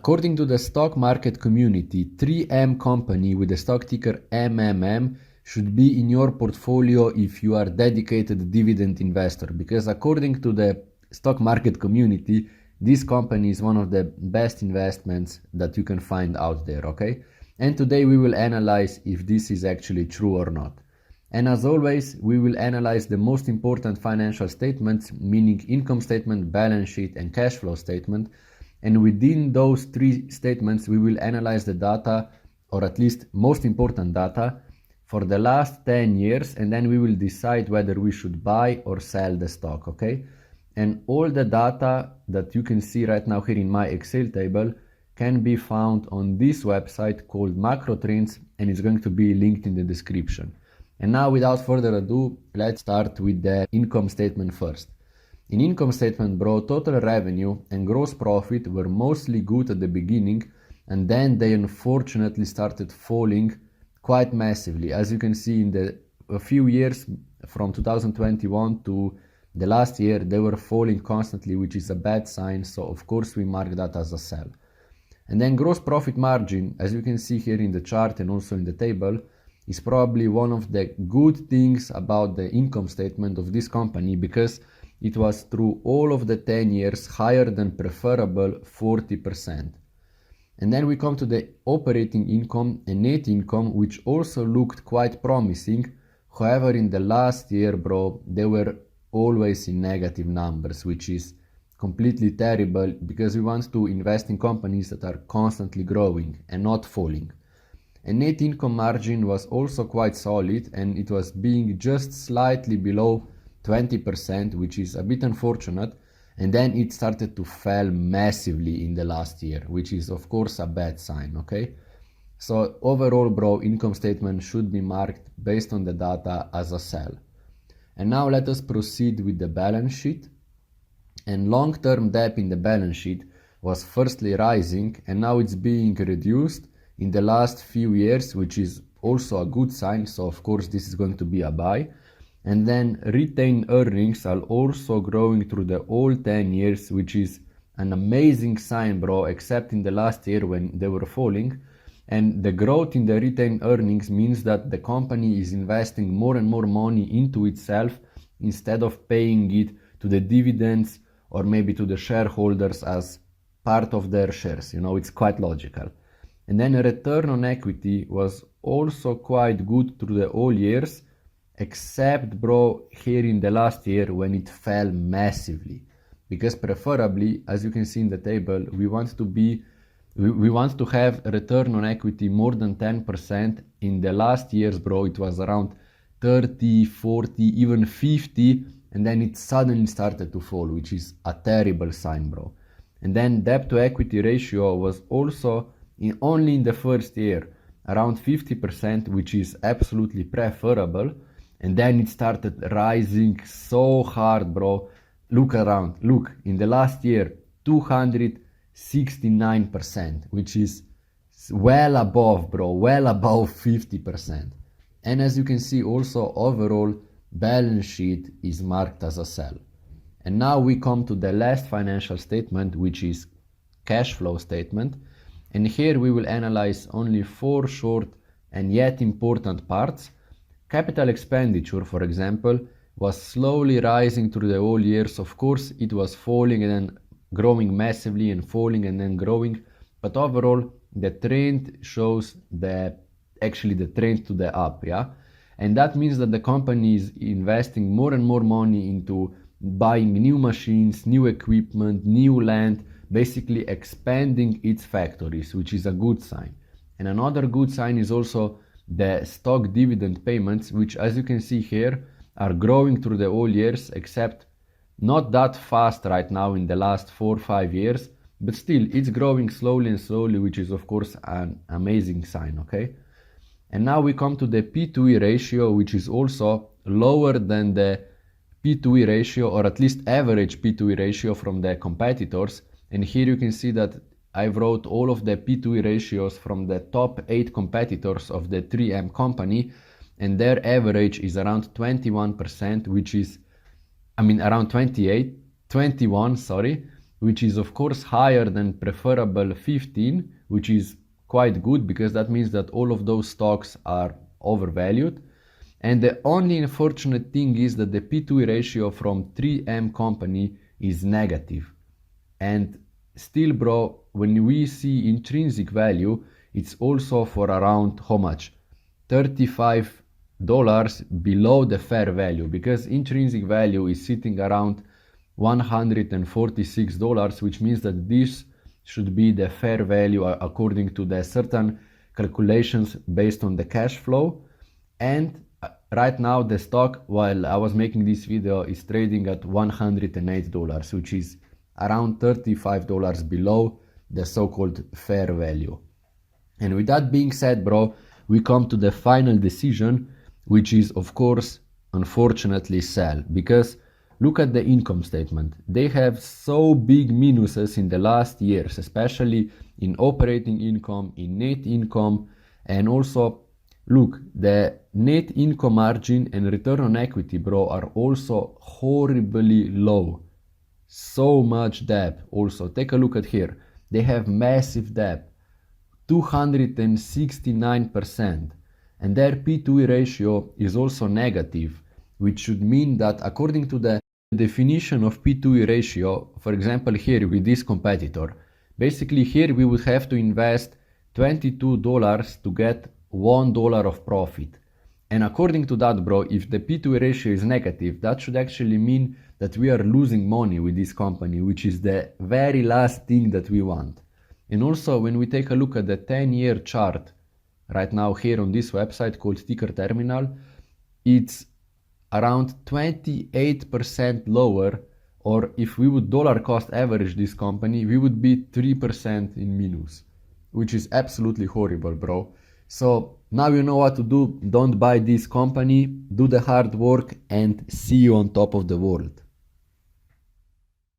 According to the stock market community, 3M company with the stock ticker MMM should be in your portfolio if you are dedicated dividend investor, because according to the stock market community, this company is one of the best investments that you can find out there, okay? And today we will analyze if this is actually true or not. And as always, we will analyze the most important financial statements, meaning income statement, balance sheet, and cash flow statement. And within those three statements, we will analyze the data, or at least most important data, for the last 10 years, and then we will decide whether we should buy or sell the stock, okay? And all the data that you can see right now here in my Excel table can be found on this website called Macro Trends, and it's going to be linked in the description. And now, without further ado, let's start with the income statement first. In income statement, bro, total revenue and gross profit were mostly good at the beginning, and then they unfortunately started falling quite massively. As you can see, in a few years from 2021 to the last year, they were falling constantly, which is a bad sign. So of course we mark that as a sell. And then gross profit margin, as you can see here in the chart and also in the table, is probably one of the good things about the income statement of this company, because it was through all of the 10 years higher than preferable 40%. And then we come to the operating income and net income, which also looked quite promising. However, in the last year, bro, they were always in negative numbers, which is completely terrible, because we want to invest in companies that are constantly growing and not falling. And net income margin was also quite solid, and it was being just slightly below 20%, which is a bit unfortunate. And then it started to fall massively in the last year, which is of course a bad sign, okay? So overall, bro, income statement should be marked based on the data as a sell. And now let us proceed with the balance sheet. And long-term debt in the balance sheet was firstly rising, and now it's being reduced in the last few years, which is also a good sign. So of course this is going to be a buy. And then retained earnings are also growing through the all 10 years, which is an amazing sign, bro, except in the last year when they were falling. And the growth in the retained earnings means that the company is investing more and more money into itself instead of paying it to the dividends or maybe to the shareholders as part of their shares. You know, it's quite logical. And then a return on equity was also quite good through the all years, except, bro, here in the last year when it fell massively. Because preferably, as you can see in the table, we want to have a return on equity more than 10%. In the last years, bro, it was around 30, 40, even 50, and then it suddenly started to fall, which is a terrible sign, bro. And then debt to equity ratio was also only in the first year around 50%, which is absolutely preferable. And then it started rising so hard, bro. Look around, look, in the last year, 269%, which is well above, bro, well above 50%. And as you can see also, overall balance sheet is marked as a sell. And now we come to the last financial statement, which is cash flow statement. And here we will analyze only 4 short and yet important parts. Capital expenditure, for example, was slowly rising through the whole years. Of course, it was falling and then growing massively and falling and then growing. But overall, the trend shows the trend to the up, yeah? And that means that the company is investing more and more money into buying new machines, new equipment, new land, basically expanding its factories, which is a good sign. And another good sign is also the stock dividend payments, which, as you can see here, are growing through the whole years, except not that fast right now in the last 4 or 5 years, but still it's growing slowly and slowly, which is of course an amazing sign, okay? And now we come to the P/E ratio, which is also lower than the P/E ratio, or at least average P/E ratio from the competitors. And here you can see that I wrote all of the P/E ratios from the top 8 competitors of the 3M company, and their average is around 21%, which is, around 21, sorry, which is of course higher than preferable 15, which is quite good because that means that all of those stocks are overvalued. And the only unfortunate thing is that the P/E ratio from 3M company is negative. And still, bro, when we see intrinsic value, it's also for around how much? $35 below the fair value, because intrinsic value is sitting around $146, which means that this should be the fair value according to the certain calculations based on the cash flow. And right now the stock, while I was making this video, is trading at $108, which is around $35 below the so-called fair value. And with that being said, bro, we come to the final decision, which is of course unfortunately sell, because look at the income statement. They have so big minuses in the last years, especially in operating income, in net income, and also look, the net income margin and return on equity, bro, are also horribly low. So much debt. Also, take a look at here. They have massive debt, 269%, and their P/E ratio is also negative, which should mean that according to the definition of P/E ratio, for example here with this competitor, basically here we would have to invest $22 to get $1 of profit. And according to that, bro, if the P/E ratio is negative, that should actually mean that we are losing money with this company, which is the very last thing that we want. And also when we take a look at the 10-year chart right now here on this website called Ticker Terminal, it's around 28% lower, or if we would dollar cost average this company, we would be 3% in minus, which is absolutely horrible, bro. So now you know what to do. Don't buy this company, do the hard work, and see you on top of the world.